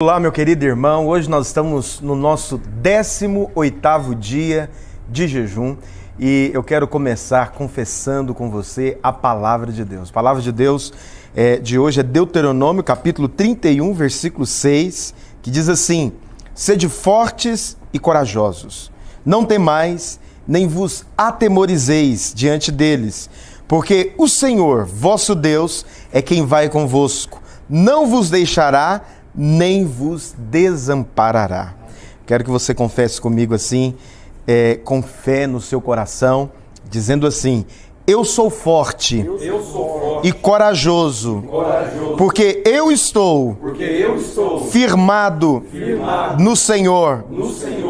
Olá, meu querido irmão, hoje nós estamos no nosso 18º dia de jejum e eu quero começar confessando com você a palavra de Deus. A palavra de Deus de hoje é Deuteronômio, capítulo 31, versículo 6, que diz assim: Sede fortes e corajosos, não temais, nem vos atemorizeis diante deles, porque o Senhor, vosso Deus, é quem vai convosco, não vos deixará, nem vos desamparará. Quero que você confesse comigo assim, com fé no seu coração, dizendo assim: eu sou forte, e corajoso, porque eu estou, firmado, no Senhor.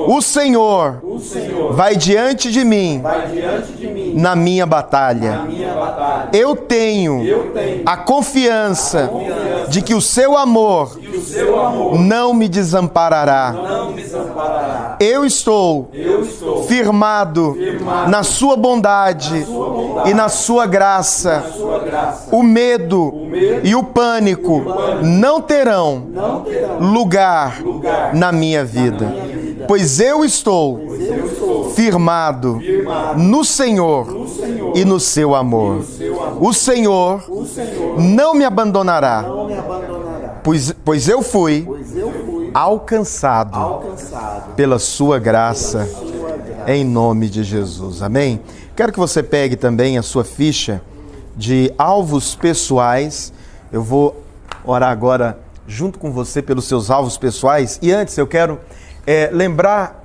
O Senhor vai diante de mim, na minha batalha. Eu tenho a confiança de que o seu amor não me desamparará. Eu estou firmado na sua bondade e na sua graça. O medo e o pânico não terão lugar na minha vida, pois eu estou firmado no Senhor e no seu amor. O Senhor não me abandonará, pois eu fui alcançado pela sua graça, em nome de Jesus. Amém? Quero que você pegue também a sua ficha de alvos pessoais. Eu vou orar agora junto com você pelos seus alvos pessoais. E antes eu quero lembrar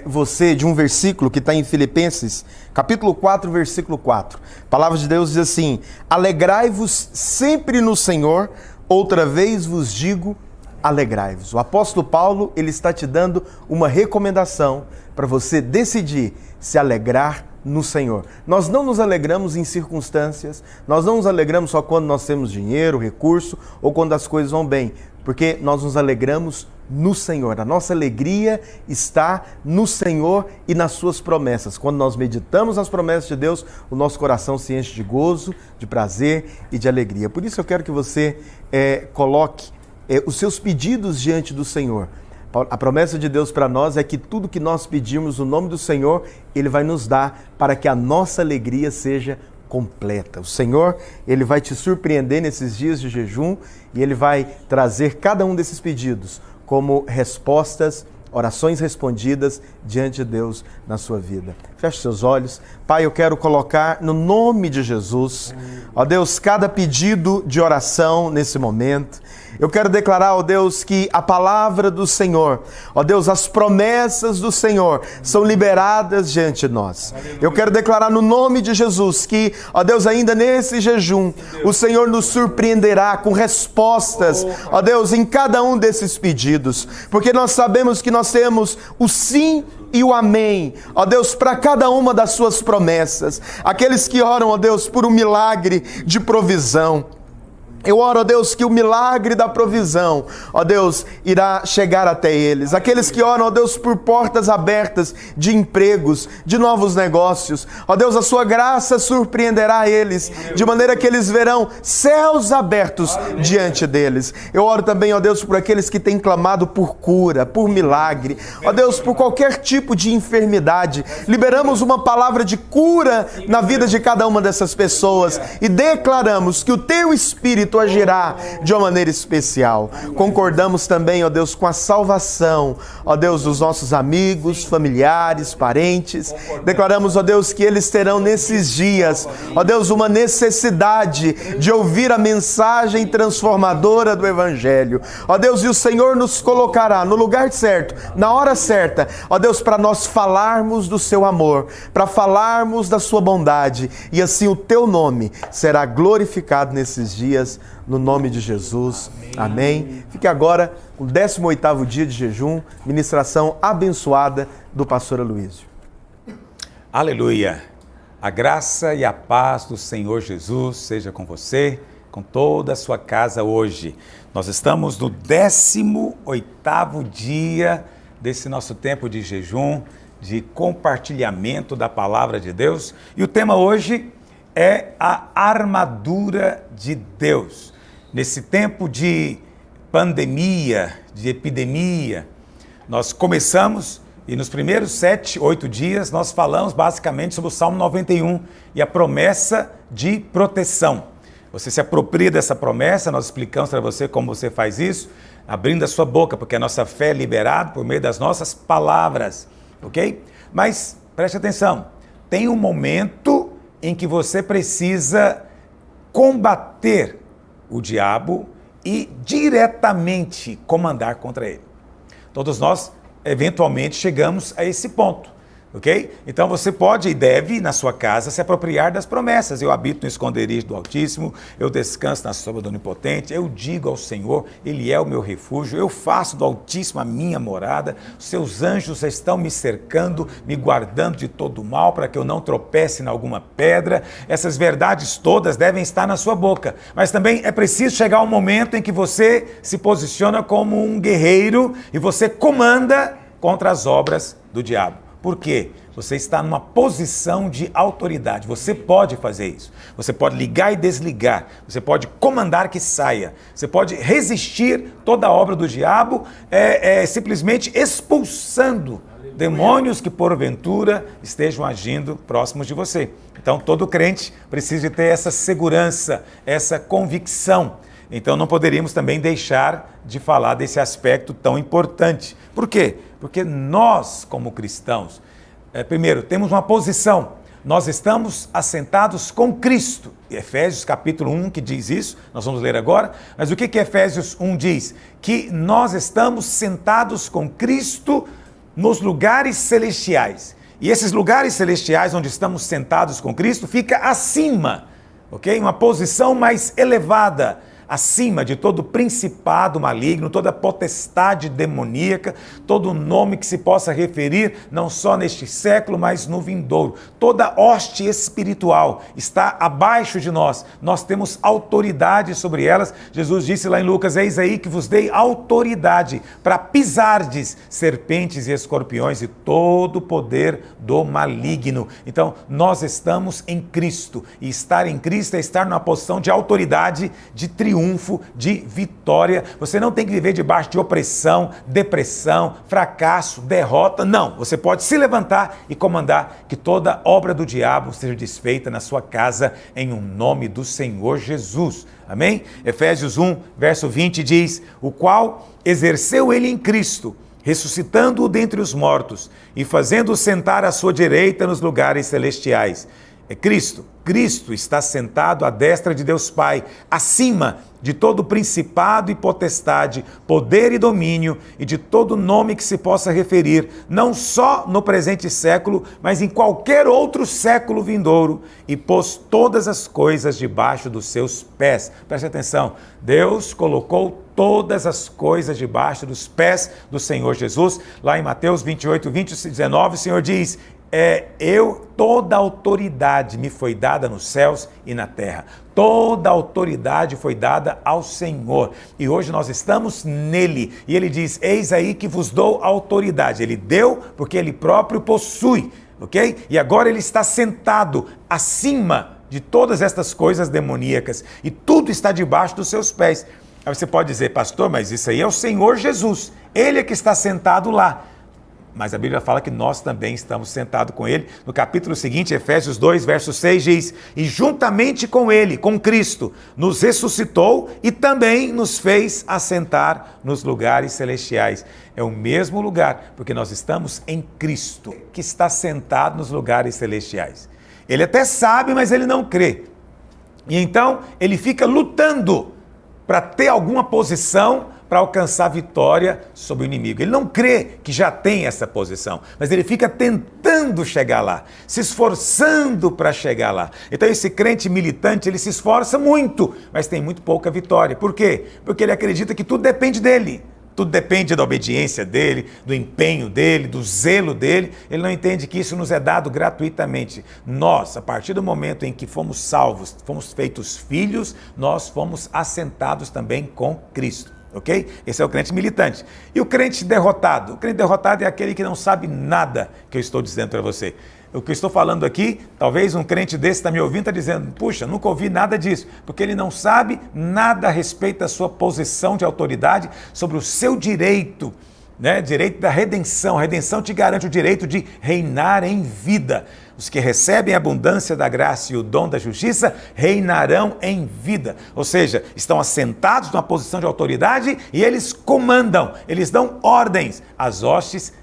você de um versículo que está em Filipenses, capítulo 4, versículo 4. A palavra de Deus diz assim: alegrai-vos sempre no Senhor, outra vez vos digo, alegrai-vos. O apóstolo Paulo, ele está te dando uma recomendação para você decidir se alegrar no Senhor. Nós não nos alegramos em circunstâncias, nós não nos alegramos só quando nós temos dinheiro, recurso ou quando as coisas vão bem, porque nós nos alegramos no Senhor. A nossa alegria está no Senhor e nas suas promessas. Quando nós meditamos nas promessas de Deus, o nosso coração se enche de gozo, de prazer e de alegria. Por isso eu quero que você coloque os seus pedidos diante do Senhor. A promessa de Deus para nós é que tudo que nós pedirmos no nome do Senhor, Ele vai nos dar para que a nossa alegria seja completa. O Senhor, Ele vai te surpreender nesses dias de jejum e Ele vai trazer cada um desses pedidos como respostas, orações respondidas diante de Deus na sua vida. Feche seus olhos. Pai, eu quero colocar no nome de Jesus, ó Deus, cada pedido de oração nesse momento. Eu quero declarar, ó Deus, que a palavra do Senhor, ó Deus, as promessas do Senhor são liberadas diante de nós. Eu quero declarar no nome de Jesus que, ó Deus, ainda nesse jejum, o Senhor nos surpreenderá com respostas, ó Deus, em cada um desses pedidos, porque nós sabemos que nós temos o sim e o amém, ó Deus, para cada uma das suas promessas. Aqueles que oram, ó Deus, por um milagre de provisão, eu oro, ó Deus, que o milagre da provisão, ó Deus, irá chegar até eles. Aqueles que oram, ó Deus, por portas abertas de empregos, de novos negócios, ó Deus, a sua graça surpreenderá eles, de maneira que eles verão céus abertos diante deles. Eu oro também, ó Deus, por aqueles que têm clamado por cura, por milagre, ó Deus, por qualquer tipo de enfermidade. Liberamos uma palavra de cura na vida de cada uma dessas pessoas e declaramos que o Teu Espírito agirá de uma maneira especial. Concordamos também, ó Deus, com a salvação, ó Deus, dos nossos amigos, familiares, parentes. Declaramos, ó Deus, que eles terão nesses dias, ó Deus, uma necessidade de ouvir a mensagem transformadora do Evangelho. Ó Deus, e o Senhor nos colocará no lugar certo, na hora certa, ó Deus, para nós falarmos do Seu amor, para falarmos da Sua bondade, e assim o Teu nome será glorificado nesses dias, no nome de Jesus. Amém. Fique agora com o 18º dia de jejum, ministração abençoada do pastor Aloísio. Aleluia. A graça e a paz do Senhor Jesus seja com você, com toda a sua casa hoje. Nós estamos no 18º dia desse nosso tempo de jejum, de compartilhamento da palavra de Deus. E o tema hoje é a armadura de Deus. Nesse tempo de pandemia, de epidemia, nós começamos e nos primeiros 7, 8 dias nós falamos basicamente sobre o Salmo 91 e a promessa de proteção. Você se apropria dessa promessa, nós explicamos para você como você faz isso, abrindo a sua boca, porque a nossa fé é liberada por meio das nossas palavras, ok? Mas preste atenção, tem um momento em que você precisa combater o diabo e diretamente comandar contra ele. Todos nós, eventualmente, chegamos a esse ponto, ok? Então você pode e deve, na sua casa, se apropriar das promessas. Eu habito no esconderijo do Altíssimo, eu descanso na sombra do Onipotente, eu digo ao Senhor, Ele é o meu refúgio, eu faço do Altíssimo a minha morada, os seus anjos estão me cercando, me guardando de todo mal, para que eu não tropece em alguma pedra. Essas verdades todas devem estar na sua boca, mas também é preciso chegar um momento em que você se posiciona como um guerreiro e você comanda contra as obras do diabo. Por quê? Você está numa posição de autoridade, você pode fazer isso. Você pode ligar e desligar, você pode comandar que saia, você pode resistir toda a obra do diabo, simplesmente expulsando demônios que porventura estejam agindo próximos de você. Então todo crente precisa ter essa segurança, essa convicção. Então não poderíamos também deixar de falar desse aspecto tão importante. Por quê? Porque nós, como cristãos, primeiro, temos uma posição. Nós estamos assentados com Cristo. Efésios capítulo 1 que diz isso, nós vamos ler agora. Mas o que Efésios 1 diz? Que nós estamos sentados com Cristo nos lugares celestiais. E esses lugares celestiais onde estamos sentados com Cristo fica acima, ok? Uma posição mais elevada, acima de todo principado maligno, toda potestade demoníaca, todo nome que se possa referir, não só neste século, mas no vindouro. Toda hoste espiritual está abaixo de nós. Nós temos autoridade sobre elas. Jesus disse lá em Lucas, eis aí que vos dei autoridade para pisardes serpentes e escorpiões e todo o poder do maligno. Então, nós estamos em Cristo. E estar em Cristo é estar numa posição de autoridade, de triunfo, de vitória. Você não tem que viver debaixo de opressão, depressão, fracasso, derrota. Não, você pode se levantar e comandar que toda obra do diabo seja desfeita na sua casa em um nome do Senhor Jesus. Amém? Efésios 1, verso 20 diz, o qual exerceu ele em Cristo, ressuscitando-o dentre os mortos e fazendo-o sentar à sua direita nos lugares celestiais. É Cristo. Cristo está sentado à destra de Deus Pai, acima de todo principado e potestade, poder e domínio e de todo nome que se possa referir, não só no presente século, mas em qualquer outro século vindouro, e pôs todas as coisas debaixo dos seus pés. Preste atenção, Deus colocou todas as coisas debaixo dos pés do Senhor Jesus. Lá em Mateus 28, 20 e 19, o Senhor diz, toda autoridade me foi dada nos céus e na terra. Toda autoridade foi dada ao Senhor. E hoje nós estamos nele. E ele diz, eis aí que vos dou autoridade. Ele deu porque ele próprio possui, ok? E agora ele está sentado acima de todas estas coisas demoníacas. E tudo está debaixo dos seus pés. Aí você pode dizer, pastor, mas isso aí é o Senhor Jesus. Ele é que está sentado lá. Mas a Bíblia fala que nós também estamos sentados com ele. No capítulo seguinte, Efésios 2, verso 6 diz, e juntamente com ele, com Cristo, nos ressuscitou e também nos fez assentar nos lugares celestiais. É o mesmo lugar, porque nós estamos em Cristo, que está sentado nos lugares celestiais. Ele até sabe, mas ele não crê. E então, ele fica lutando para ter alguma posição para alcançar vitória sobre o inimigo. Ele não crê que já tem essa posição, mas ele fica tentando chegar lá, se esforçando para chegar lá. Então esse crente militante, ele se esforça muito, mas tem muito pouca vitória. Por quê? Porque ele acredita que tudo depende dele. Tudo depende da obediência dele, do empenho dele, do zelo dele. Ele não entende que isso nos é dado gratuitamente. Nós, a partir do momento em que fomos salvos, fomos feitos filhos, nós fomos assentados também com Cristo. Ok? Esse é o crente militante. E o crente derrotado? O crente derrotado é aquele que não sabe nada que eu estou dizendo para você. O que eu estou falando aqui, talvez um crente desse está me ouvindo, está dizendo, puxa, nunca ouvi nada disso, porque ele não sabe nada a respeito da sua posição de autoridade sobre o seu direito, né? Direito da redenção. A redenção te garante o direito de reinar em vida. Os que recebem a abundância da graça e o dom da justiça reinarão em vida. Ou seja, estão assentados numa posição de autoridade e eles comandam, eles dão ordens às hostes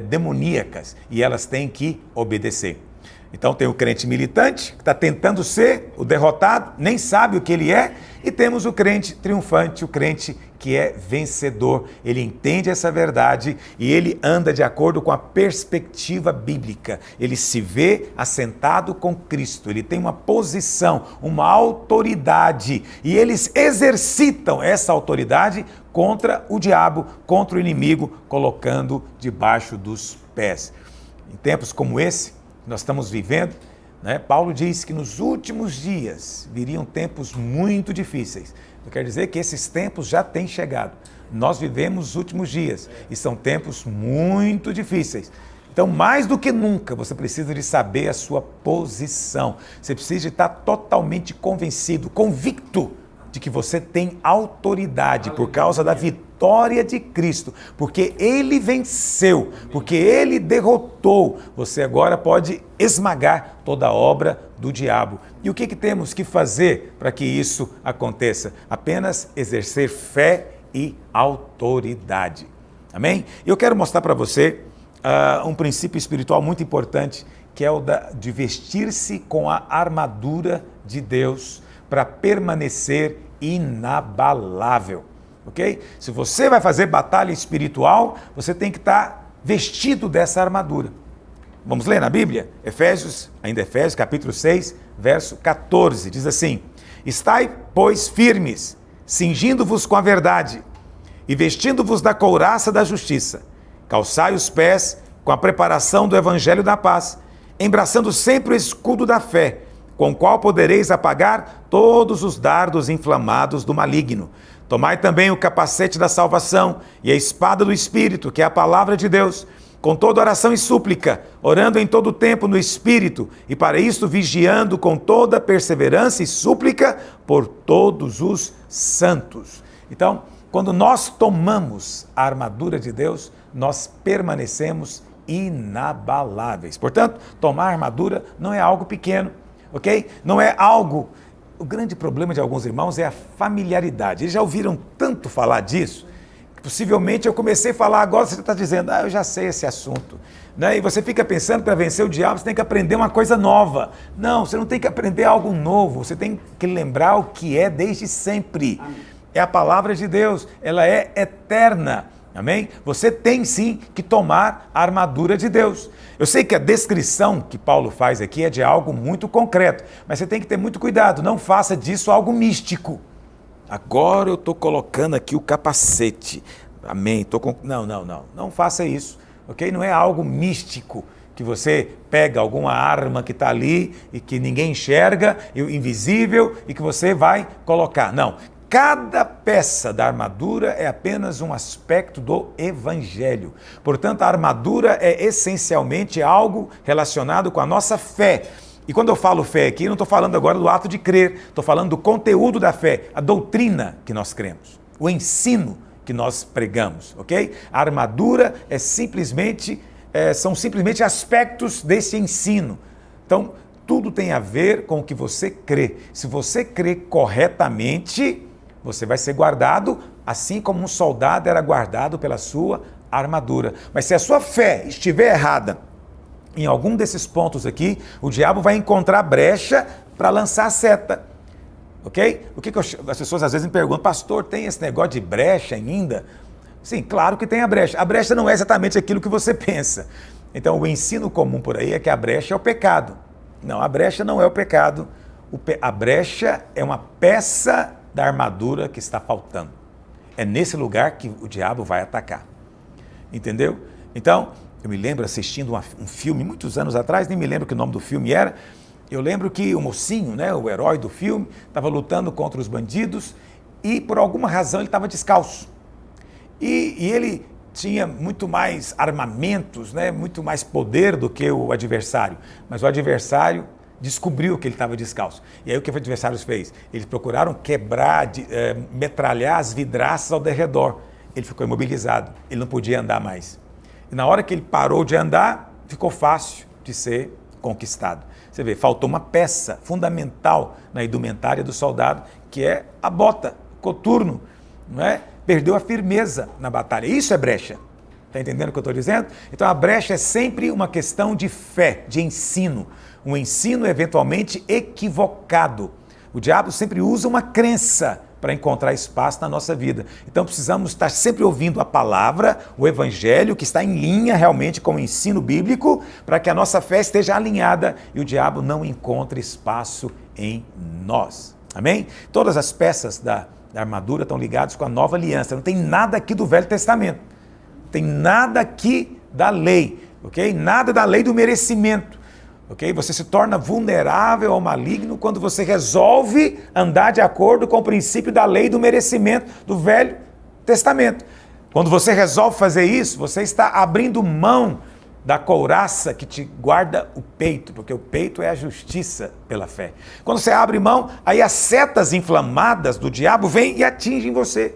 demoníacas e elas têm que obedecer. Então tem o crente militante que está tentando ser o derrotado, nem sabe o que ele é, e temos o crente triunfante, o crente que é vencedor. Ele entende essa verdade e ele anda de acordo com a perspectiva bíblica. Ele se vê assentado com Cristo, ele tem uma posição, uma autoridade, e eles exercitam essa autoridade contra o diabo, contra o inimigo, colocando debaixo dos pés. Em tempos como esse, nós estamos vivendo, né? Paulo diz que nos últimos dias viriam tempos muito difíceis. Eu quero dizer que esses tempos já têm chegado. Nós vivemos os últimos dias e são tempos muito difíceis. Então, mais do que nunca, você precisa de saber a sua posição. Você precisa de estar totalmente convencido, convicto de que você tem autoridade por causa da vitória de Cristo, porque Ele venceu, porque Ele derrotou. Você agora pode esmagar toda a obra do diabo. E o que temos que fazer para que isso aconteça? Apenas exercer fé e autoridade. Amém? Eu quero mostrar para você um princípio espiritual muito importante, que é o de vestir-se com a armadura de Deus para permanecer inabalável, ok? Se você vai fazer batalha espiritual, você tem que estar vestido dessa armadura. Vamos ler na Bíblia? Efésios, capítulo 6, verso 14, diz assim: Estai, pois, firmes, cingindo-vos com a verdade e vestindo-vos da couraça da justiça, calçai os pés com a preparação do evangelho da paz, embraçando sempre o escudo da fé, com o qual podereis apagar todos os dardos inflamados do maligno. Tomai também o capacete da salvação e a espada do Espírito, que é a palavra de Deus, com toda oração e súplica, orando em todo tempo no Espírito, e para isto vigiando com toda perseverança e súplica por todos os santos. Então, quando nós tomamos a armadura de Deus, nós permanecemos inabaláveis. Portanto, tomar a armadura não é algo pequeno, ok? Não é algo... O grande problema de alguns irmãos é a familiaridade. Eles já ouviram tanto falar disso, que possivelmente eu comecei a falar agora, você está dizendo, eu já sei esse assunto. Né? E você fica pensando que para vencer o diabo você tem que aprender uma coisa nova. Não, você não tem que aprender algo novo, você tem que lembrar o que é desde sempre. Amém. É a palavra de Deus, ela é eterna. Amém? Você tem sim que tomar a armadura de Deus. Eu sei que a descrição que Paulo faz aqui é de algo muito concreto, mas você tem que ter muito cuidado, não faça disso algo místico. Agora eu estou colocando aqui o capacete. Amém? Não faça isso, ok? Não é algo místico, que você pega alguma arma que está ali e que ninguém enxerga, invisível, e que você vai colocar. Não. Cada peça da armadura é apenas um aspecto do Evangelho. Portanto, a armadura é essencialmente algo relacionado com a nossa fé. E quando eu falo fé aqui, não estou falando agora do ato de crer, estou falando do conteúdo da fé, a doutrina que nós cremos, o ensino que nós pregamos, ok? A armadura são simplesmente aspectos desse ensino. Então, tudo tem a ver com o que você crê. Se você crê corretamente, você vai ser guardado, assim como um soldado era guardado pela sua armadura. Mas se a sua fé estiver errada em algum desses pontos aqui, o diabo vai encontrar brecha para lançar a seta. Ok? As pessoas às vezes me perguntam, pastor, tem esse negócio de brecha ainda? Sim, claro que tem a brecha. A brecha não é exatamente aquilo que você pensa. Então o ensino comum por aí é que a brecha é o pecado. Não, a brecha não é o pecado. A brecha é uma peça da armadura que está faltando. É nesse lugar que o diabo vai atacar. Entendeu? Então, eu me lembro assistindo um filme, muitos anos atrás, nem me lembro que o nome do filme era. Eu lembro que o mocinho, né, o herói do filme, estava lutando contra os bandidos e por alguma razão ele estava descalço. E ele tinha muito mais armamentos, né? Muito mais poder do que o adversário. Mas o adversário descobriu que ele estava descalço. E aí o que os adversários fez? Eles procuraram quebrar, metralhar as vidraças ao redor. Ele ficou imobilizado, ele não podia andar mais. E na hora que ele parou de andar, ficou fácil de ser conquistado. Você vê, faltou uma peça fundamental na indumentária do soldado, que é a bota, o coturno, não é? Perdeu a firmeza na batalha. Isso é brecha. Está entendendo o que eu estou dizendo? Então a brecha é sempre uma questão de fé, de ensino. Um ensino eventualmente equivocado. O diabo sempre usa uma crença para encontrar espaço na nossa vida. Então precisamos estar sempre ouvindo a palavra, o evangelho, que está em linha realmente com o ensino bíblico, para que a nossa fé esteja alinhada e o diabo não encontre espaço em nós. Amém? Todas as peças da armadura estão ligadas com a nova aliança. Não tem nada aqui do Velho Testamento. Não tem nada aqui da lei, ok? Nada da lei do merecimento. Okay? Você se torna vulnerável ao maligno quando você resolve andar de acordo com o princípio da lei do merecimento do Velho Testamento. Quando você resolve fazer isso, você está abrindo mão da couraça que te guarda o peito, porque o peito é a justiça pela fé. Quando você abre mão, aí as setas inflamadas do diabo vêm e atingem você.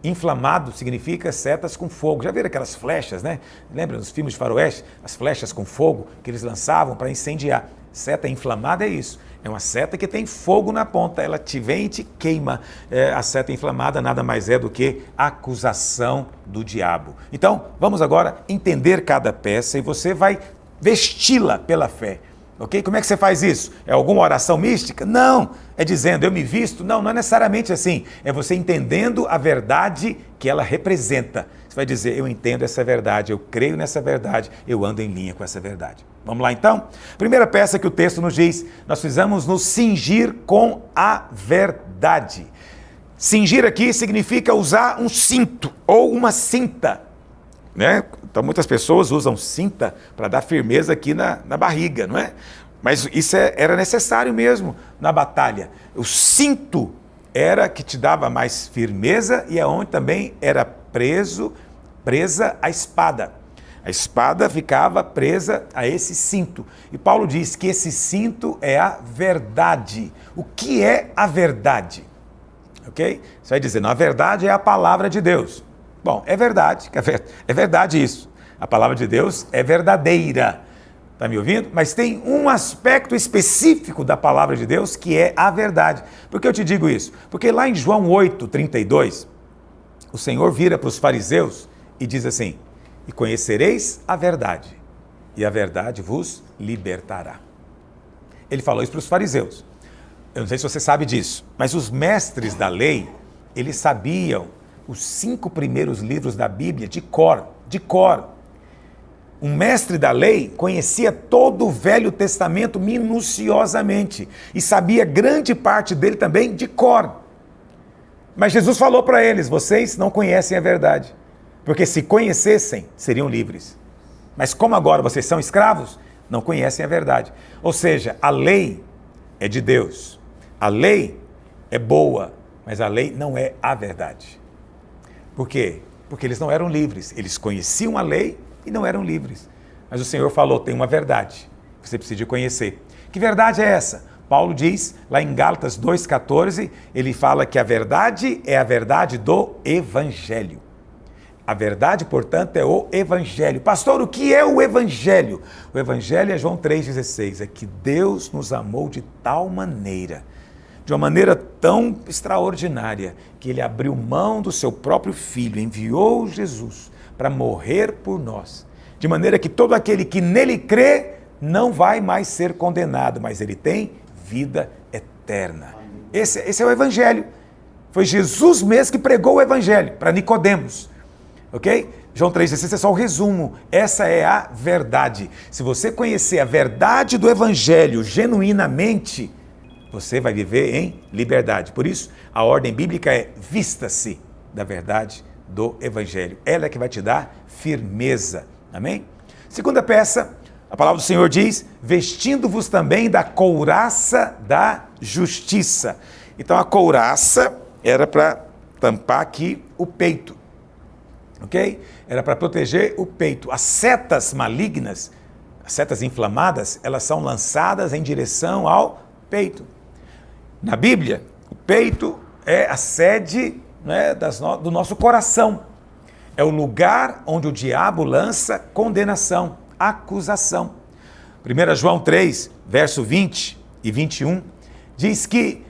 Inflamado significa setas com fogo. Já viram aquelas flechas, né? Lembra dos filmes de faroeste? As flechas com fogo que eles lançavam para incendiar. Seta inflamada é isso. É uma seta que tem fogo na ponta. Ela te vem e te queima. A seta inflamada nada mais é do que acusação do diabo. Então, vamos agora entender cada peça e você vai vesti-la pela fé. Ok? Como é que você faz isso? É alguma oração mística? Não. É dizendo, eu me visto? Não, não é necessariamente assim. É você entendendo a verdade que ela representa. Você vai dizer, eu entendo essa verdade, eu creio nessa verdade, eu ando em linha com essa verdade. Vamos lá então? Primeira peça que o texto nos diz, nós precisamos nos cingir com a verdade. Cingir aqui significa usar um cinto ou uma cinta. Né? Então muitas pessoas usam cinta para dar firmeza aqui na barriga, não é? Mas isso era necessário mesmo na batalha. O cinto era que te dava mais firmeza e é onde também era presa a espada. A espada ficava presa a esse cinto. E Paulo diz que esse cinto é a verdade. O que é a verdade? Ok? Você vai dizer, não, a verdade é a palavra de Deus. Bom, é verdade isso. A palavra de Deus é verdadeira. Está me ouvindo? Mas tem um aspecto específico da palavra de Deus que é a verdade. Por que eu te digo isso? Porque lá em João 8:32, o Senhor vira para os fariseus e diz assim, e conhecereis a verdade, e a verdade vos libertará. Ele falou isso para os fariseus. Eu não sei se você sabe disso, mas os mestres da lei, eles sabiam os 5 primeiros livros da Bíblia de cor. Um mestre da lei conhecia todo o Velho Testamento minuciosamente e sabia grande parte dele também de cor. Mas Jesus falou para eles, vocês não conhecem a verdade, porque se conhecessem, seriam livres. Mas como agora vocês são escravos, não conhecem a verdade. Ou seja, a lei é de Deus, a lei é boa, mas a lei não é a verdade. Por quê? Porque eles não eram livres. Eles conheciam a lei e não eram livres. Mas o Senhor falou, tem uma verdade, você precisa de conhecer. Que verdade é essa? Paulo diz, lá em Gálatas 2,14, ele fala que a verdade é a verdade do Evangelho. A verdade, portanto, é o Evangelho. Pastor, o que é o Evangelho? O Evangelho é João 3,16, é que Deus nos amou de tal maneira, de uma maneira tão extraordinária, que ele abriu mão do seu próprio filho, enviou Jesus para morrer por nós, de maneira que todo aquele que nele crê não vai mais ser condenado, mas ele tem vida eterna. Esse é o Evangelho. Foi Jesus mesmo que pregou o Evangelho para Nicodemos, ok? João 3,16 é só o resumo. Essa é a verdade. Se você conhecer a verdade do Evangelho genuinamente, você vai viver em liberdade. Por isso, a ordem bíblica é vista-se da verdade do Evangelho. Ela é que vai te dar firmeza. Amém? Segunda peça, a palavra do Senhor diz, vestindo-vos também da couraça da justiça. Então a couraça era para tampar aqui o peito. Ok? era para proteger o peito. As setas malignas, as setas inflamadas, elas são lançadas em direção ao peito. Na Bíblia, o peito é a sede, né, do nosso coração. É o lugar onde o diabo lança condenação, acusação. 1 João 3, verso 20 e 21, diz que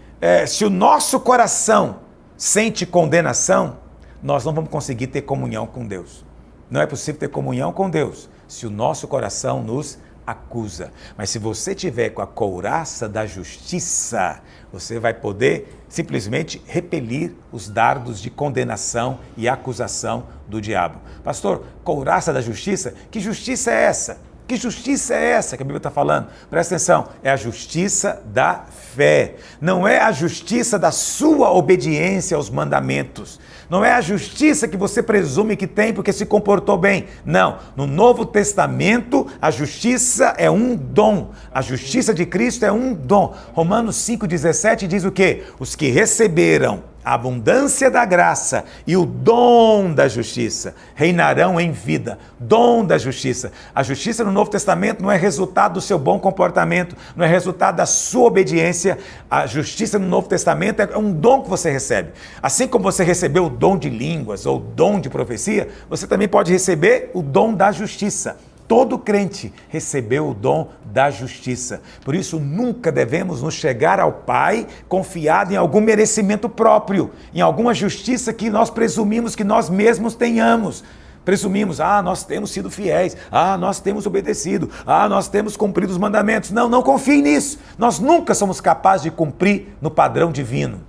se o nosso coração sente condenação, nós não vamos conseguir ter comunhão com Deus. Não é possível ter comunhão com Deus se o nosso coração nos acusa. Mas se você tiver com a couraça da justiça, você vai poder simplesmente repelir os dardos de condenação e acusação do diabo. Pastor, couraça da justiça? Que justiça é essa? Que justiça é essa que a Bíblia está falando? Presta atenção, é a justiça da fé. Não é a justiça da sua obediência aos mandamentos. Não é a justiça que você presume que tem porque se comportou bem. Não, no Novo Testamento a justiça é um dom. A justiça de Cristo é um dom. Romanos 5,17 diz o quê? Os que receberam a abundância da graça e o dom da justiça reinarão em vida. Dom da justiça. A justiça no Novo Testamento não é resultado do seu bom comportamento, não é resultado da sua obediência. A justiça no Novo Testamento é um dom que você recebe. Assim como você recebeu o dom de línguas ou o dom de profecia, você também pode receber o dom da justiça. Todo crente recebeu o dom da justiça. Por isso, nunca devemos nos chegar ao Pai confiado em algum merecimento próprio, em alguma justiça que nós presumimos que nós mesmos tenhamos. Presumimos, nós temos sido fiéis, nós temos obedecido, nós temos cumprido os mandamentos. Não, não confie nisso. Nós nunca somos capazes de cumprir no padrão divino,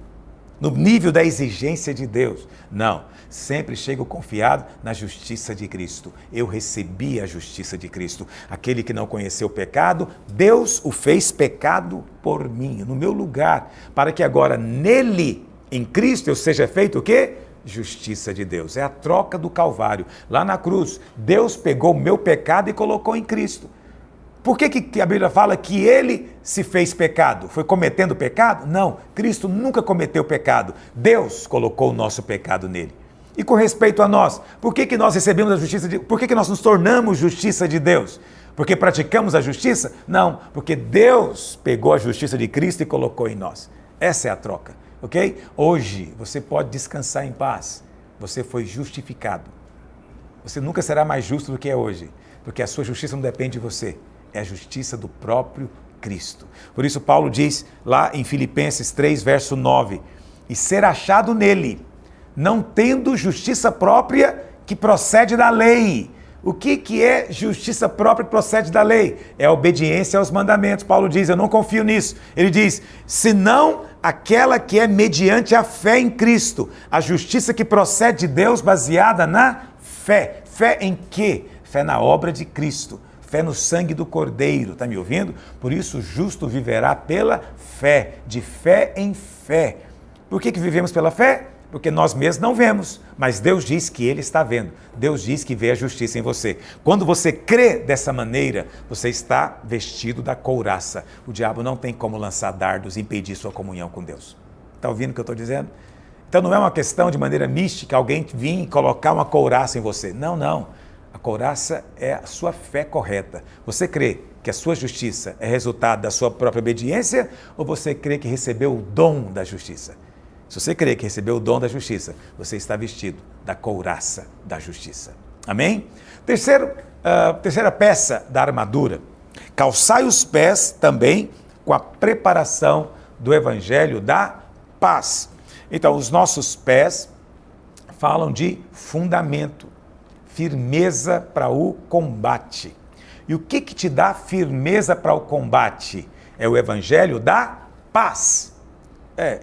no nível da exigência de Deus. Não. Sempre chego confiado na justiça de Cristo. Eu recebi a justiça de Cristo. Aquele que não conheceu o pecado, Deus o fez pecado por mim, no meu lugar, para que agora nele, em Cristo, eu seja feito o quê? Justiça de Deus. É a troca do Calvário. Lá na cruz, Deus pegou o meu pecado e colocou em Cristo. Por que a Bíblia fala que ele se fez pecado? Foi cometendo pecado? Não, Cristo nunca cometeu pecado. Deus colocou o nosso pecado nele. E com respeito a nós, por que nós recebemos a justiça de Deus? Por que nós nos tornamos justiça de Deus? Porque praticamos a justiça? Não, porque Deus pegou a justiça de Cristo e colocou em nós. Essa é a troca, ok? Hoje você pode descansar em paz. Você foi justificado. Você nunca será mais justo do que é hoje, porque a sua justiça não depende de você. É a justiça do próprio Cristo. Por isso Paulo diz lá em Filipenses 3, verso 9, e ser achado nele, não tendo justiça própria que procede da lei. O que é justiça própria que procede da lei? É a obediência aos mandamentos. Paulo diz, eu não confio nisso. Ele diz, senão aquela que é mediante a fé em Cristo. A justiça que procede de Deus baseada na fé. Fé em quê? Fé na obra de Cristo. Fé no sangue do Cordeiro. Está me ouvindo? Por isso o justo viverá pela fé. De fé em fé. Por que vivemos pela fé? Porque nós mesmos não vemos, mas Deus diz que Ele está vendo. Deus diz que vê a justiça em você. Quando você crê dessa maneira, você está vestido da couraça. O diabo não tem como lançar dardos e impedir sua comunhão com Deus. Está ouvindo o que eu estou dizendo? Então não é uma questão de maneira mística alguém vir e colocar uma couraça em você. Não, não. A couraça é a sua fé correta. Você crê que a sua justiça é resultado da sua própria obediência ou você crê que recebeu o dom da justiça? Se você crê que recebeu o dom da justiça, você está vestido da couraça da justiça. Amém? Terceira peça da armadura. Calçai os pés também com a preparação do evangelho da paz. Então, os nossos pés falam de fundamento, firmeza para o combate. E o que te dá firmeza para o combate? É o evangelho da paz.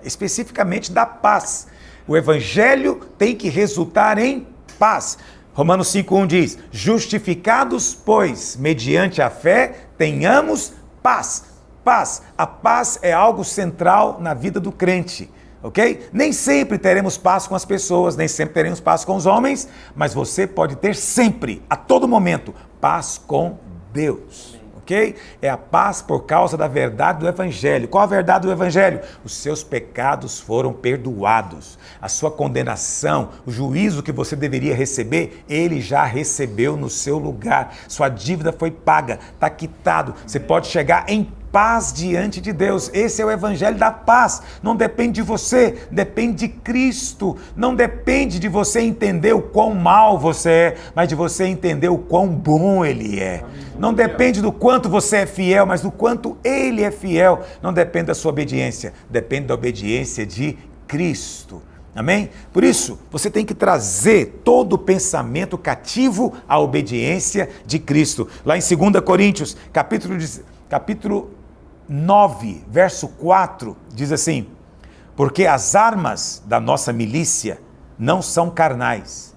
Especificamente da paz. O evangelho tem que resultar em paz. Romanos 5,1 diz, justificados, pois, mediante a fé, tenhamos paz. Paz. A paz é algo central na vida do crente, ok? Nem sempre teremos paz com as pessoas, nem sempre teremos paz com os homens, mas você pode ter sempre, a todo momento, paz com Deus. ok? É a paz por causa da verdade do Evangelho. Qual a verdade do Evangelho? Os seus pecados foram perdoados. A sua condenação, o juízo que você deveria receber, ele já recebeu no seu lugar. Sua dívida foi paga, está quitado. Você pode chegar em paz diante de Deus. Esse é o Evangelho da paz. Não depende de você, depende de Cristo. Não depende de você entender o quão mal você é, mas de você entender o quão bom Ele é. Não depende do quanto você é fiel, mas do quanto Ele é fiel. Não depende da sua obediência, depende da obediência de Cristo. Amém? Por isso, você tem que trazer todo o pensamento cativo à obediência de Cristo. Lá em 2 Coríntios, capítulo 9, verso 4, diz assim: porque as armas da nossa milícia não são carnais.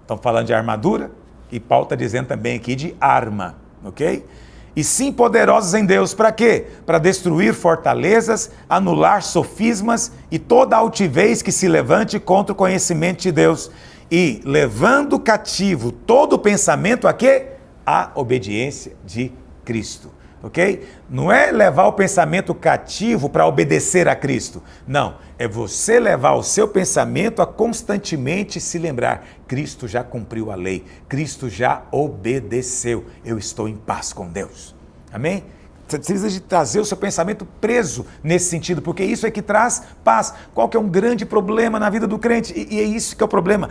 Estão falando de armadura e Paulo está dizendo também aqui de arma, ok? E sim poderosas em Deus, para quê? Para destruir fortalezas, anular sofismas e toda altivez que se levante contra o conhecimento de Deus. E levando cativo todo o pensamento a quê? A obediência de Cristo. Ok? Não é levar o pensamento cativo para obedecer a Cristo. Não, é você levar o seu pensamento a constantemente se lembrar: Cristo já cumpriu a lei, Cristo já obedeceu, eu estou em paz com Deus. Amém? Você precisa de trazer o seu pensamento preso nesse sentido, porque isso é que traz paz. Qual que é um grande problema na vida do crente? E é isso que é o problema.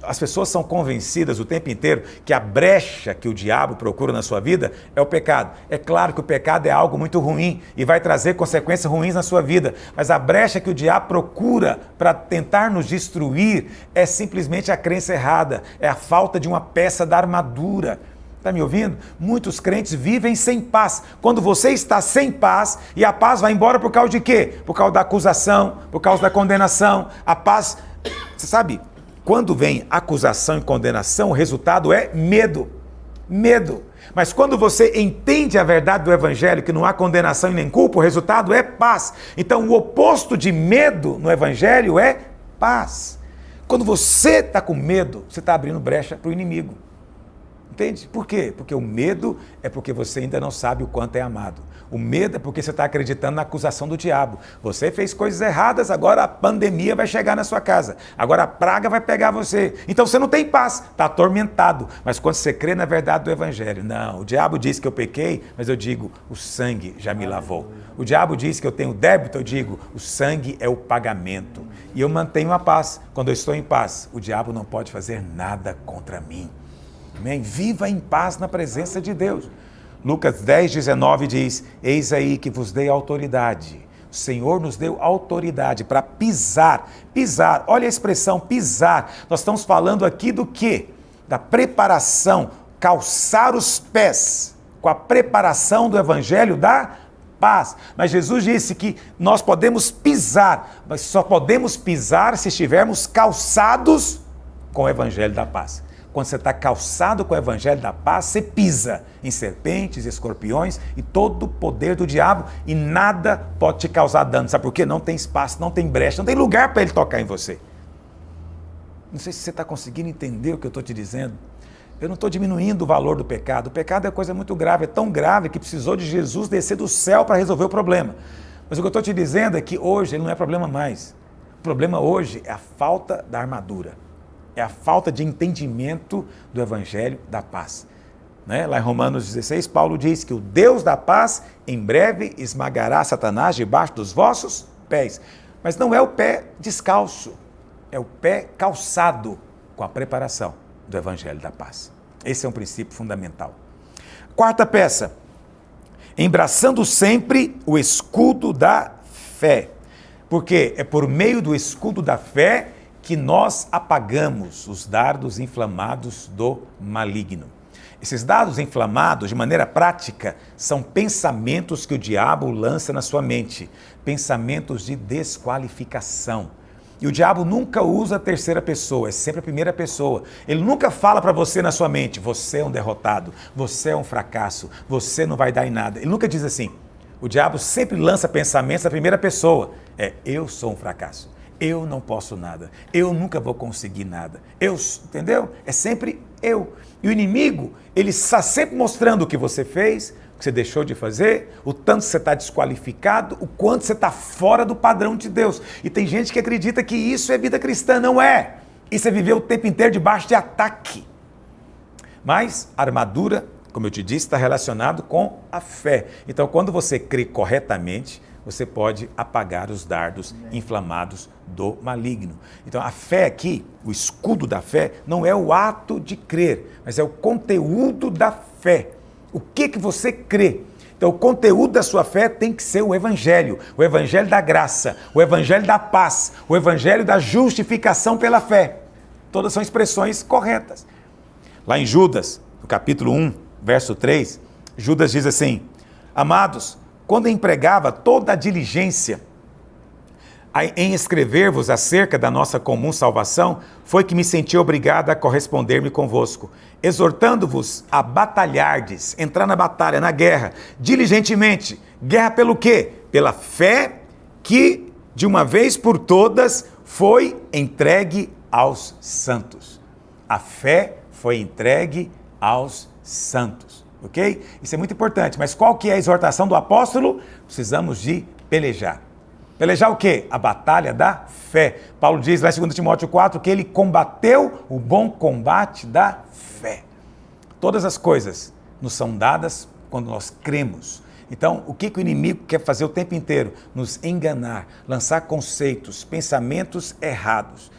As pessoas são convencidas o tempo inteiro que a brecha que o diabo procura na sua vida é o pecado. É claro que o pecado é algo muito ruim e vai trazer consequências ruins na sua vida, mas a brecha que o diabo procura para tentar nos destruir é simplesmente a crença errada, é a falta de uma peça da armadura. Está me ouvindo? Muitos crentes vivem sem paz. Quando você está sem paz, e a paz vai embora por causa de quê? Por causa da acusação, por causa da condenação. A paz, você sabe... Quando vem acusação e condenação, o resultado é medo. Medo. Mas quando você entende a verdade do Evangelho, que não há condenação e nem culpa, o resultado é paz. Então, o oposto de medo no Evangelho é paz. Quando você está com medo, você está abrindo brecha para o inimigo. Entende? Por quê? Porque o medo é porque você ainda não sabe o quanto é amado. O medo é porque você está acreditando na acusação do diabo. Você fez coisas erradas, agora a pandemia vai chegar na sua casa. Agora a praga vai pegar você. Então você não tem paz, está atormentado. Mas quando você crê na verdade do Evangelho, não, o diabo diz que eu pequei, mas eu digo, o sangue já me lavou. O diabo diz que eu tenho débito, eu digo, o sangue é o pagamento. E eu mantenho a paz. Quando eu estou em paz, o diabo não pode fazer nada contra mim. Amém? Viva em paz na presença de Deus. Lucas 10, 19 diz: eis aí que vos dei autoridade. O Senhor nos deu autoridade para pisar. Pisar, olha a expressão pisar. Nós estamos falando aqui do quê? Da preparação, calçar os pés com a preparação do Evangelho da paz. Mas Jesus disse que nós podemos pisar, mas só podemos pisar se estivermos calçados com o Evangelho da paz. Quando você está calçado com o Evangelho da paz, você pisa em serpentes, escorpiões e todo o poder do diabo e nada pode te causar dano. Sabe por quê? Não tem espaço, não tem brecha, não tem lugar para ele tocar em você. Não sei se você está conseguindo entender o que eu estou te dizendo. Eu não estou diminuindo o valor do pecado. O pecado é coisa muito grave, é tão grave que precisou de Jesus descer do céu para resolver o problema. Mas o que eu estou te dizendo é que hoje ele não é problema mais. O problema hoje é a falta da armadura. É a falta de entendimento do Evangelho da paz. Né? Lá em Romanos 16, Paulo diz que o Deus da paz em breve esmagará Satanás debaixo dos vossos pés. Mas não é o pé descalço, é o pé calçado com a preparação do Evangelho da paz. Esse é um princípio fundamental. Quarta peça, embraçando sempre o escudo da fé. Porque é por meio do escudo da fé que nós apagamos os dardos inflamados do maligno. Esses dardos inflamados, de maneira prática, são pensamentos que o diabo lança na sua mente, pensamentos de desqualificação. E o diabo nunca usa a terceira pessoa, é sempre a primeira pessoa. Ele nunca fala para você na sua mente: você é um derrotado, você é um fracasso, você não vai dar em nada. Ele nunca diz assim. O diabo sempre lança pensamentos na primeira pessoa. Eu sou um fracasso. Eu não posso nada, eu nunca vou conseguir nada, entendeu? É sempre eu. E o inimigo, ele está sempre mostrando o que você fez, o que você deixou de fazer, o tanto que você está desqualificado, o quanto você está fora do padrão de Deus. E tem gente que acredita que isso é vida cristã, não é. Isso é viver o tempo inteiro debaixo de ataque. Mas a armadura, como eu te disse, está relacionado com a fé. Então, quando você crê corretamente, você pode apagar os dardos inflamados do maligno. Então, a fé aqui, o escudo da fé, não é o ato de crer, mas é o conteúdo da fé. O que você crê? Então, o conteúdo da sua fé tem que ser o evangelho da graça, o evangelho da paz, o evangelho da justificação pela fé. Todas são expressões corretas. Lá em Judas, no capítulo 1, verso 3, Judas diz assim: amados, quando empregava toda a diligência em escrever-vos acerca da nossa comum salvação, foi que me senti obrigado a corresponder-me convosco, exortando-vos a batalhardes, entrar na batalha, na guerra, diligentemente. Guerra pelo quê? Pela fé que, de uma vez por todas, foi entregue aos santos. A fé foi entregue aos santos. Ok? Isso é muito importante, mas qual que é a exortação do apóstolo? Precisamos de pelejar. Pelejar o quê? A batalha da fé. Paulo diz lá em 2 Timóteo 4 que ele combateu o bom combate da fé. Todas as coisas nos são dadas quando nós cremos. Então, o que o inimigo quer fazer o tempo inteiro? Nos enganar, lançar conceitos, pensamentos errados,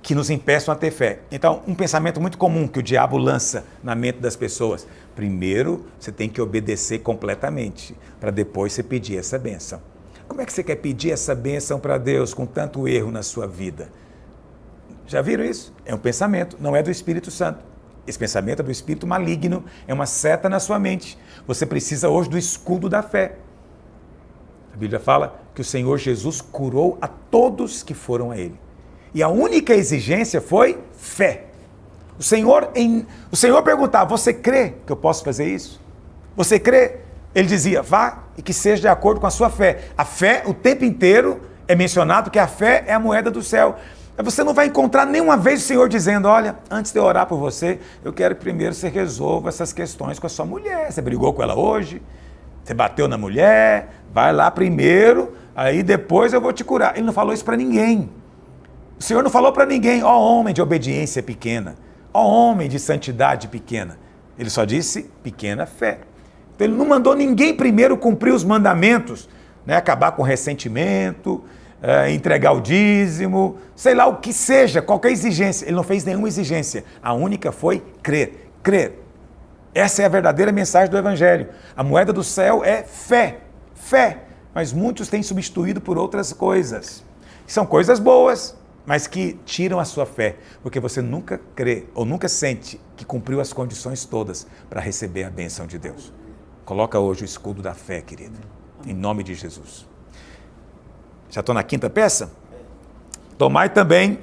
que nos impeçam a ter fé. Então, um pensamento muito comum que o diabo lança na mente das pessoas: primeiro, você tem que obedecer completamente, para depois você pedir essa bênção. Como é que você quer pedir essa bênção para Deus com tanto erro na sua vida? Já viram isso? É um pensamento, não é do Espírito Santo. Esse pensamento é do espírito maligno, é uma seta na sua mente. Você precisa hoje do escudo da fé. A Bíblia fala que o Senhor Jesus curou a todos que foram a Ele. E a única exigência foi fé. O Senhor perguntava: você crê que eu posso fazer isso? Você crê? Ele dizia: vá e que seja de acordo com a sua fé. A fé, o tempo inteiro, é mencionado que a fé é a moeda do céu. Você não vai encontrar nenhuma vez o Senhor dizendo: olha, antes de eu orar por você, eu quero que primeiro você resolva essas questões com a sua mulher. Você brigou com ela hoje? Você bateu na mulher? Vai lá primeiro, aí depois eu vou te curar. Ele não falou isso para ninguém. O Senhor não falou para ninguém: ó homem de obediência pequena, ó homem de santidade pequena. Ele só disse: pequena fé. Então ele não mandou ninguém primeiro cumprir os mandamentos, né? Acabar com ressentimento, entregar o dízimo, sei lá o que seja, qualquer exigência. Ele não fez nenhuma exigência. A única foi crer. Crer. Essa é a verdadeira mensagem do Evangelho. A moeda do céu é fé. Fé. Mas muitos têm substituído por outras coisas. São coisas boas, mas que tiram a sua fé, porque você nunca crê ou nunca sente que cumpriu as condições todas para receber a bênção de Deus. Coloca hoje o escudo da fé, querido, em nome de Jesus. Já estou na quinta peça? Tomai também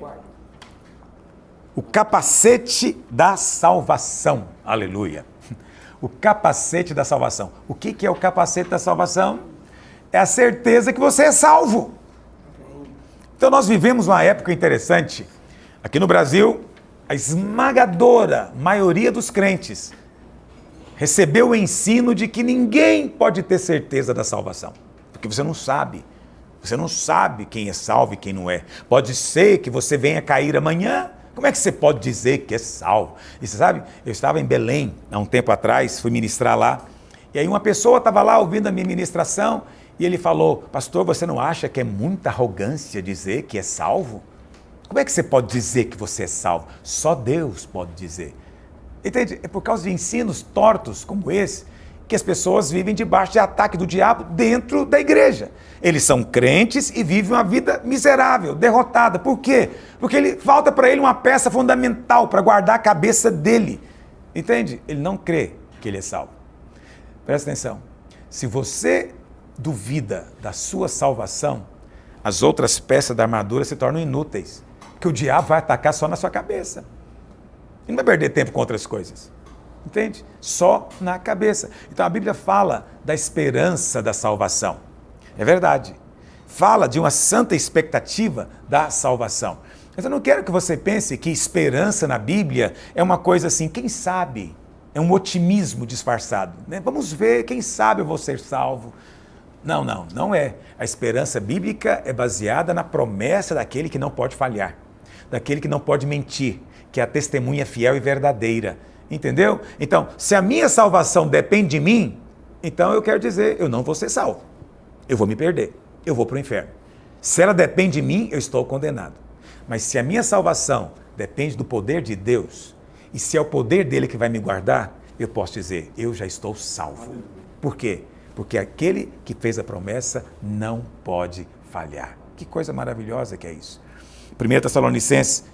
o capacete da salvação. Aleluia. O capacete da salvação. O que é o capacete da salvação? É a certeza que você é salvo. Então nós vivemos uma época interessante. Aqui no Brasil, a esmagadora maioria dos crentes recebeu o ensino de que ninguém pode ter certeza da salvação, porque você não sabe. Você não sabe quem é salvo e quem não é. Pode ser que você venha cair amanhã. Como é que você pode dizer que é salvo? E você sabe, eu estava em Belém há um tempo atrás, fui ministrar lá, e aí uma pessoa estava lá ouvindo a minha ministração, e ele falou: pastor, você não acha que é muita arrogância dizer que é salvo? Como é que você pode dizer que você é salvo? Só Deus pode dizer. Entende? É por causa de ensinos tortos como esse que as pessoas vivem debaixo de ataque do diabo dentro da igreja. Eles são crentes e vivem uma vida miserável, derrotada. Por quê? Porque falta para ele uma peça fundamental para guardar a cabeça dele. Entende? Ele não crê que ele é salvo. Presta atenção. Se você duvida da sua salvação, as outras peças da armadura se tornam inúteis, porque o diabo vai atacar só na sua cabeça. Ele não vai perder tempo com outras coisas. Entende? Só na cabeça. Então a Bíblia fala da esperança da salvação. É verdade. Fala de uma santa expectativa da salvação. Mas eu não quero que você pense que esperança na Bíblia é uma coisa assim, quem sabe? É um otimismo disfarçado, né? Vamos ver, quem sabe eu vou ser salvo. Não é. A esperança bíblica é baseada na promessa daquele que não pode falhar, daquele que não pode mentir, que é a testemunha fiel e verdadeira. Entendeu? Então, se a minha salvação depende de mim, então eu quero dizer, eu não vou ser salvo. Eu vou me perder. Eu vou para o inferno. Se ela depende de mim, eu estou condenado. Mas se a minha salvação depende do poder de Deus, e se é o poder dele que vai me guardar, eu posso dizer, eu já estou salvo. Por quê? Porque aquele que fez a promessa não pode falhar. Que coisa maravilhosa que é isso. 1 Tessalonicenses,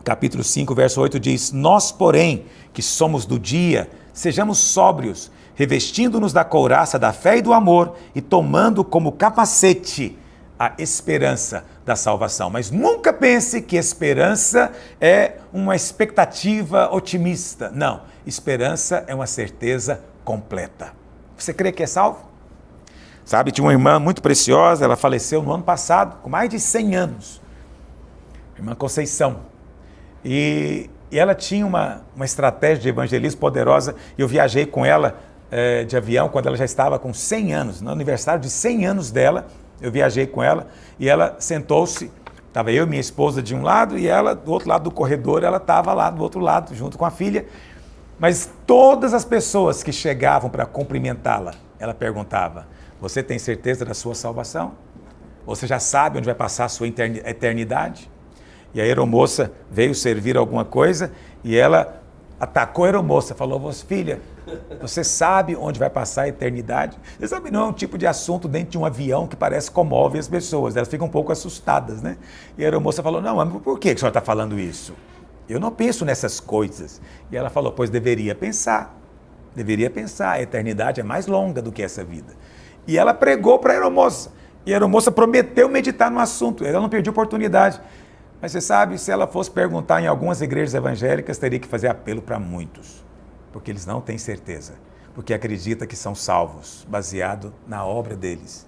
capítulo 5, verso 8 diz, nós, porém, que somos do dia, sejamos sóbrios, revestindo-nos da couraça da fé e do amor e tomando como capacete a esperança da salvação. Mas nunca pense que esperança é uma expectativa otimista. Não, esperança é uma certeza completa. Você crê que é salvo? Sabe, tinha uma irmã muito preciosa, ela faleceu no ano passado, com mais de 100 anos. Irmã Conceição. E ela tinha uma estratégia de evangelismo poderosa. Eu viajei com ela de avião quando ela já estava com 100 anos. No aniversário de 100 anos dela, eu viajei com ela e ela sentou-se. Estava eu e minha esposa de um lado e ela do outro lado do corredor. Ela estava lá do outro lado, junto com a filha. Mas todas as pessoas que chegavam para cumprimentá-la, ela perguntava, você tem certeza da sua salvação? Você já sabe onde vai passar a sua eternidade? E a aeromoça veio servir alguma coisa e ela atacou a aeromoça, falou, filha, você sabe onde vai passar a eternidade? Você sabe, não é um tipo de assunto dentro de um avião que parece comove as pessoas, elas ficam um pouco assustadas, né? E a aeromoça falou, não, mas por que a senhora está falando isso? Eu não penso nessas coisas. E ela falou, pois deveria pensar, a eternidade é mais longa do que essa vida. E ela pregou para a aeromoça, e a aeromoça prometeu meditar no assunto, ela não perdeu oportunidade. Mas você sabe, se ela fosse perguntar em algumas igrejas evangélicas, teria que fazer apelo para muitos, porque eles não têm certeza, porque acreditam que são salvos, baseado na obra deles,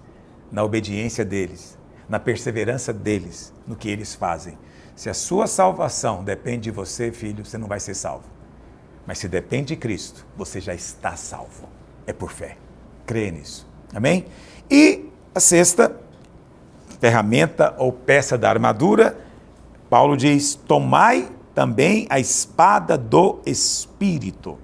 na obediência deles, na perseverança deles, no que eles fazem. Se a sua salvação depende de você, filho, você não vai ser salvo. Mas se depende de Cristo, você já está salvo. É por fé. Creia nisso. Amém? E a sexta ferramenta ou peça da armadura, Paulo diz, tomai também a espada do Espírito.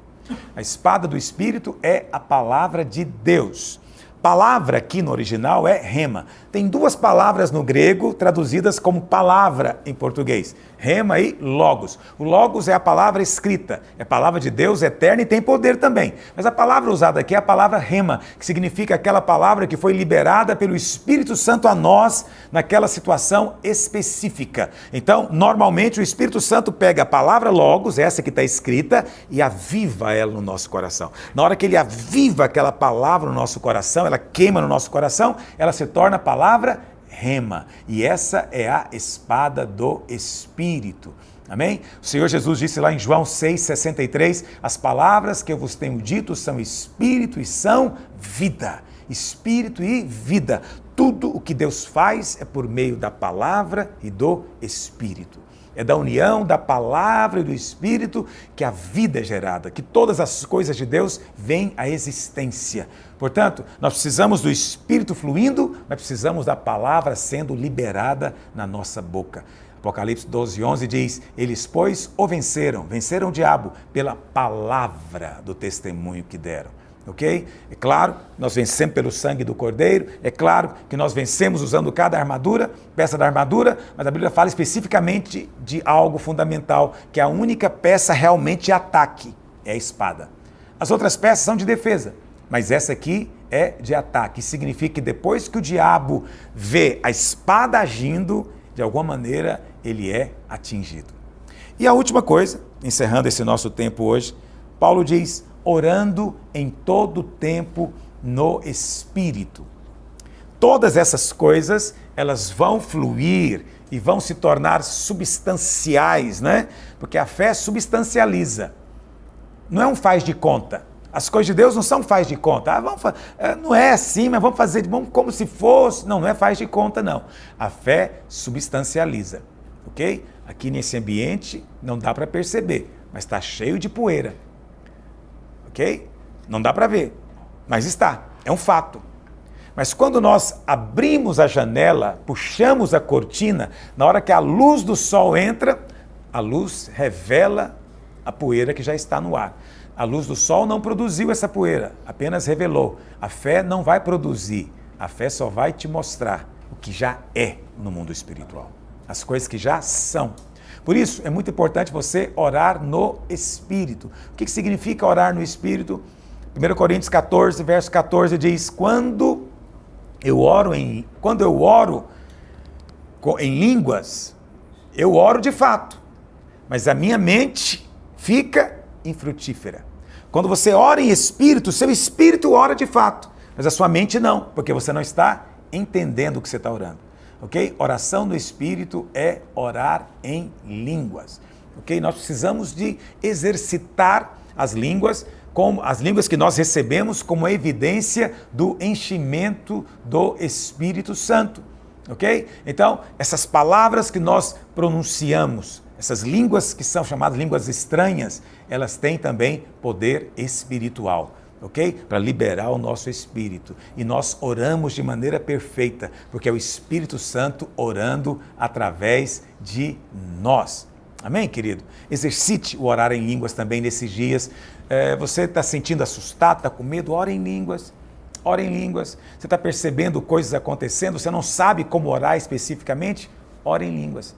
A espada do Espírito é a palavra de Deus. Palavra aqui no original é rema. Tem duas palavras no grego traduzidas como palavra em português. Rema e logos. O logos é a palavra escrita, é a palavra de Deus eterna e tem poder também. Mas a palavra usada aqui é a palavra rema, que significa aquela palavra que foi liberada pelo Espírito Santo a nós naquela situação específica. Então, normalmente o Espírito Santo pega a palavra logos, essa que está escrita, e aviva ela no nosso coração. Na hora que ele aviva aquela palavra no nosso coração, ela queima no nosso coração, ela se torna a palavra rema. E essa é a espada do Espírito. Amém? O Senhor Jesus disse lá em João 6,63, as palavras que eu vos tenho dito são Espírito e são vida. Espírito e vida. Tudo o que Deus faz é por meio da palavra e do Espírito. É da união da palavra e do Espírito que a vida é gerada, que todas as coisas de Deus vêm à existência. Portanto, nós precisamos do Espírito fluindo, mas precisamos da palavra sendo liberada na nossa boca. Apocalipse 12:11 diz, eles, pois, o venceram o diabo pela palavra do testemunho que deram. Ok? É claro, nós vencemos pelo sangue do Cordeiro, é claro que nós vencemos usando cada armadura, peça da armadura, mas a Bíblia fala especificamente de algo fundamental, que é a única peça realmente de ataque, é a espada. As outras peças são de defesa, mas essa aqui é de ataque, significa que depois que o diabo vê a espada agindo, de alguma maneira ele é atingido. E a última coisa, encerrando esse nosso tempo hoje, Paulo diz, orando em todo tempo no Espírito. Todas essas coisas, elas vão fluir e vão se tornar substanciais, né? Porque a fé substancializa. Não é um faz de conta. As coisas de Deus não são faz de conta. Não é assim, mas vamos fazer como se fosse. Não é faz de conta, não. A fé substancializa. ok? Aqui nesse ambiente não dá para perceber, mas está cheio de poeira, ok? Não dá para ver, mas está, é um fato. Mas quando nós abrimos a janela, puxamos a cortina, na hora que a luz do sol entra, a luz revela a poeira que já está no ar. A luz do sol não produziu essa poeira, apenas revelou. A fé não vai produzir, a fé só vai te mostrar o que já é no mundo espiritual, as coisas que já são. Por isso, é muito importante você orar no Espírito. O que significa orar no Espírito? 1 Coríntios 14, verso 14 diz, quando eu oro em línguas, eu oro de fato, mas a minha mente fica infrutífera. Quando você ora em espírito, seu espírito ora de fato, mas a sua mente não, porque você não está entendendo o que você está orando. Ok? Oração no espírito é orar em línguas. Ok? Nós precisamos de exercitar as línguas, como as línguas que nós recebemos como evidência do enchimento do Espírito Santo, ok? Então, essas palavras que nós pronunciamos, essas línguas que são chamadas línguas estranhas, elas têm também poder espiritual, ok? Para liberar o nosso espírito. E nós oramos de maneira perfeita, porque é o Espírito Santo orando através de nós. Amém, querido? Exercite o orar em línguas também nesses dias. Você está sentindo assustado, está com medo? Ora em línguas. Ora em línguas. Você está percebendo coisas acontecendo? Você não sabe como orar especificamente? Ora em línguas.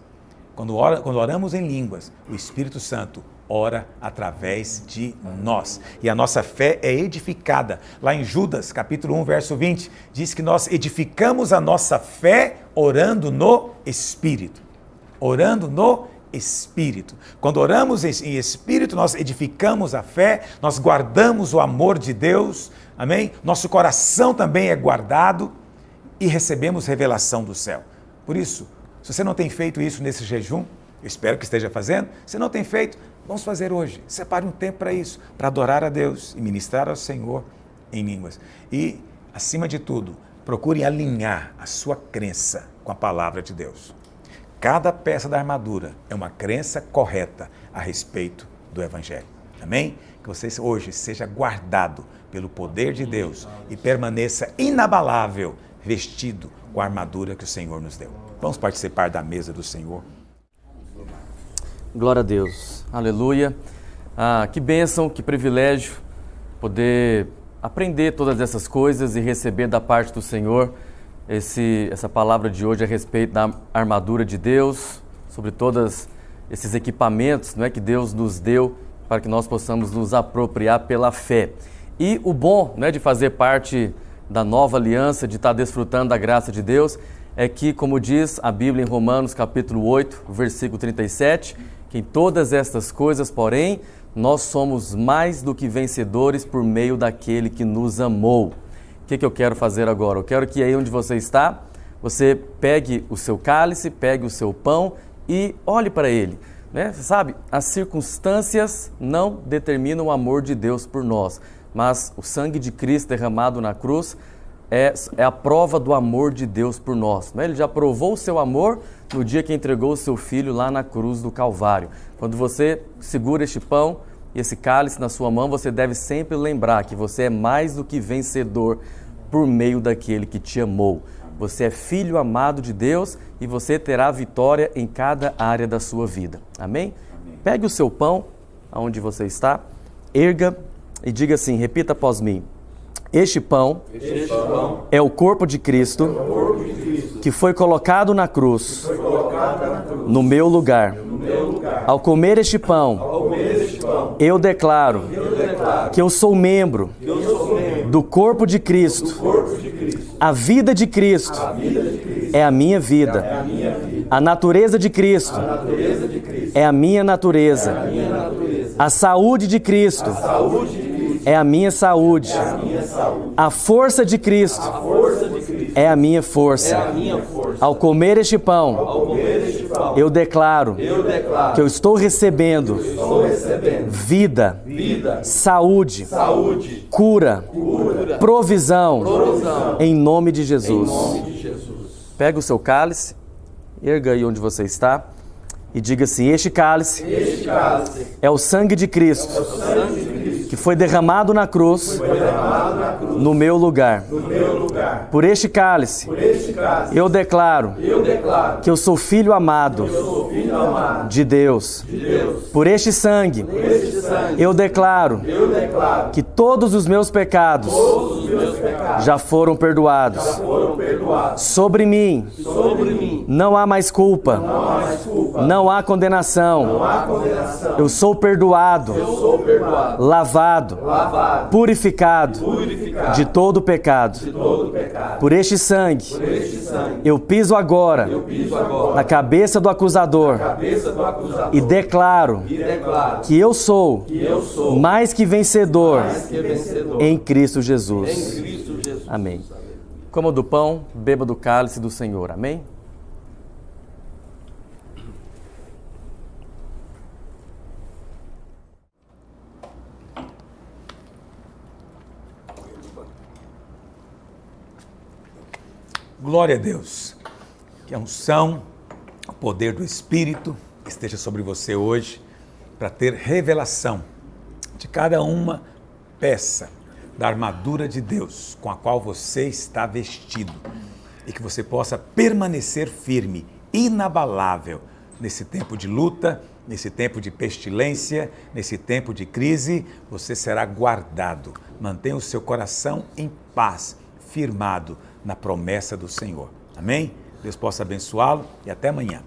Quando oramos em línguas, o Espírito Santo ora através de nós. E a nossa fé é edificada. Lá em Judas, capítulo 1, verso 20, diz que nós edificamos a nossa fé orando no Espírito. Orando no Espírito. Quando oramos em Espírito, nós edificamos a fé, nós guardamos o amor de Deus, amém? Nosso coração também é guardado e recebemos revelação do céu. Por isso, se você não tem feito isso nesse jejum, eu espero que esteja fazendo, se não tem feito, vamos fazer hoje. Separe um tempo para isso, para adorar a Deus e ministrar ao Senhor em línguas. E, acima de tudo, procure alinhar a sua crença com a palavra de Deus. Cada peça da armadura é uma crença correta a respeito do Evangelho. Amém? Que você hoje seja guardado pelo poder de Deus e permaneça inabalável, vestido com a armadura que o Senhor nos deu. Vamos participar da mesa do Senhor. Glória a Deus. Aleluia. Que bênção, que privilégio poder aprender todas essas coisas e receber da parte do Senhor essa palavra de hoje a respeito da armadura de Deus, sobre todos esses equipamentos, não é, que Deus nos deu para que nós possamos nos apropriar pela fé. E o bom, né, de fazer parte da nova aliança, de estar desfrutando da graça de Deus, é que, como diz a Bíblia em Romanos capítulo 8, versículo 37, que em todas estas coisas, porém, nós somos mais do que vencedores por meio daquele que nos amou. O que eu quero fazer agora? Eu quero que aí onde você está, você pegue o seu cálice, pegue o seu pão e olhe para ele. Né? Você sabe, as circunstâncias não determinam o amor de Deus por nós, mas o sangue de Cristo derramado na cruz é a prova do amor de Deus por nós. Né? Ele já provou o seu amor no dia que entregou o seu Filho lá na cruz do Calvário. Quando você segura este pão e esse cálice na sua mão, você deve sempre lembrar que você é mais do que vencedor por meio daquele que te amou. Você é filho amado de Deus e você terá vitória em cada área da sua vida. Amém? Pegue o seu pão, aonde você está, erga e diga assim, repita após mim. Este pão é o corpo de Cristo que foi colocado na cruz no meu lugar. Ao comer este pão, eu declaro que eu sou membro do corpo de Cristo. A vida de Cristo é a minha vida. A natureza de Cristo é a minha natureza. A saúde de Cristo é a minha saúde. A força de Cristo é a minha força. Ao comer este pão, eu declaro que eu estou recebendo vida, saúde, cura, provisão, em nome de Jesus. Pega o seu cálice, erga aí onde você está E diga assim: este cálice é o sangue de Cristo, que foi derramado na cruz, no meu lugar. Por este cálice, eu declaro que eu sou filho amado de Deus. Por este sangue, eu declaro que todos os meus pecados já foram perdoados. Sobre mim não há mais culpa, não há condenação. Eu sou perdoado, lavado, purificado de todo pecado. Por este sangue, eu piso agora na cabeça do acusador e declaro que eu sou mais que vencedor em Cristo Jesus. Amém. Coma do pão, beba do cálice do Senhor. Amém? Glória a Deus. Que a unção, o poder do Espírito esteja sobre você hoje para ter revelação de cada uma peça da armadura de Deus com a qual você está vestido e que você possa permanecer firme, inabalável nesse tempo de luta, nesse tempo de pestilência, nesse tempo de crise. Você será guardado. Mantenha o seu coração em paz, firmado na promessa do Senhor. Amém? Deus possa abençoá-lo e até amanhã.